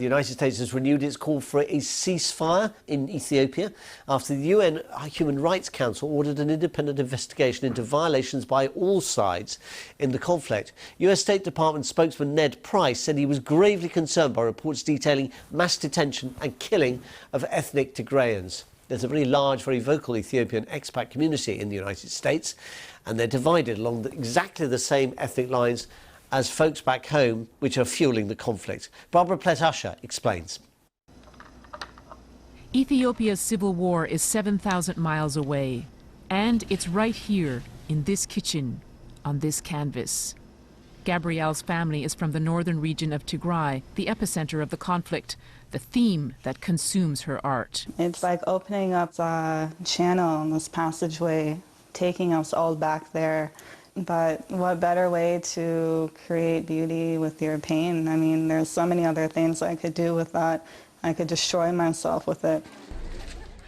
The United States has renewed its call for a ceasefire in Ethiopia after the UN Human Rights Council ordered an independent investigation into violations by all sides in the conflict. US State Department spokesman Ned Price said he was gravely concerned by reports detailing mass detention and killing of ethnic Tigrayans. There's a very large, very vocal Ethiopian expat community in the United States, and they're divided along exactly the same ethnic lines as folks back home, which are fueling the conflict. Barbara Plett-Usher explains. Ethiopia's civil war is 7,000 miles away, and it's right here, in this kitchen, on this canvas. Gabrielle's family is from the northern region of Tigray, the epicenter of the conflict, the theme that consumes her art. It's like opening up a channel in this passageway, taking us all back there. But what better way to create beauty with your pain? I mean, there's so many other things I could do with that. I could destroy myself with it.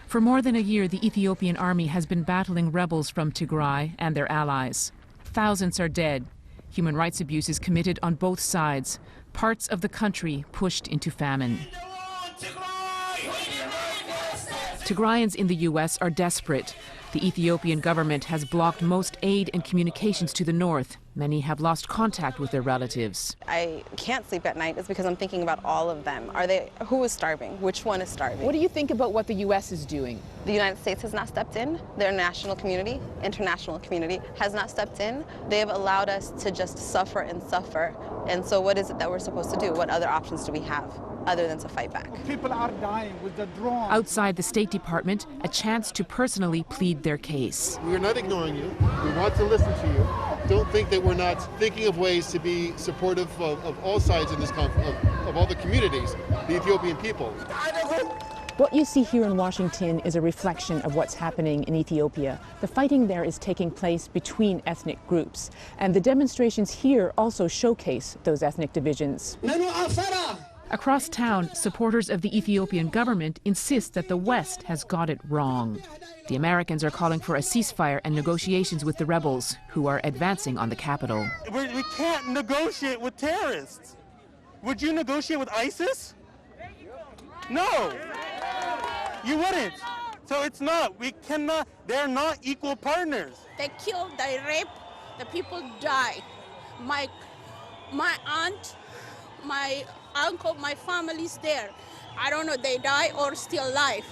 For more than a year, the Ethiopian army has been battling rebels from Tigray and their allies. Thousands are dead. Human rights abuses committed on both sides. Parts of the country pushed into famine. Tigrayans in the U.S. are desperate. The Ethiopian government has blocked most aid and communications to the north. Many have lost contact with their relatives. I can't sleep at night. It's because I'm thinking about all of them. Who is starving? Which one is starving? What do you think about what the U.S. is doing? The United States has not stepped in. Their national community, international community, has not stepped in. They have allowed us to just suffer and suffer. And so what is it that we're supposed to do? What other options do we have other than to fight back? People are dying with the drone. Outside the State Department, a chance to personally plead their case. We are not ignoring you. We want to listen to you. Don't think that we're not thinking of ways to be supportive of all sides in this conflict, of all the communities, the Ethiopian people. What you see here in Washington is a reflection of what's happening in Ethiopia. The fighting there is taking place between ethnic groups, and the demonstrations here also showcase those ethnic divisions. Across town, supporters of the Ethiopian government insist that the West has got it wrong. The Americans are calling for a ceasefire and negotiations with the rebels, who are advancing on the capital. We can't negotiate with terrorists. Would you negotiate with ISIS? No, you wouldn't. So it's not, we cannot, they're not equal partners. They kill, they rape, the people die. My aunt, my uncle, my family's there. I don't know, they die or still alive.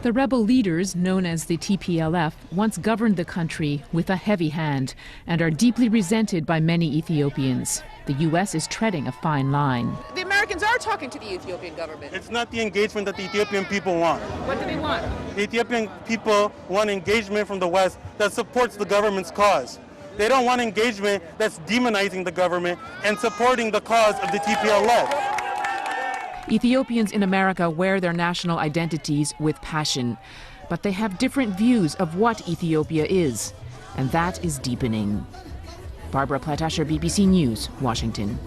The rebel leaders, known as the TPLF, once governed the country with a heavy hand and are deeply resented by many Ethiopians. The U.S. is treading a fine line. The Americans are talking to the Ethiopian government. It's not the engagement that the Ethiopian people want. What do they want? The Ethiopian people want engagement from the West that supports the government's cause. They don't want engagement that's demonizing the government and supporting the cause of the TPLF. Ethiopians in America wear their national identities with passion, but they have different views of what Ethiopia is, and that is deepening. Barbara Plett-Usher, BBC News, Washington.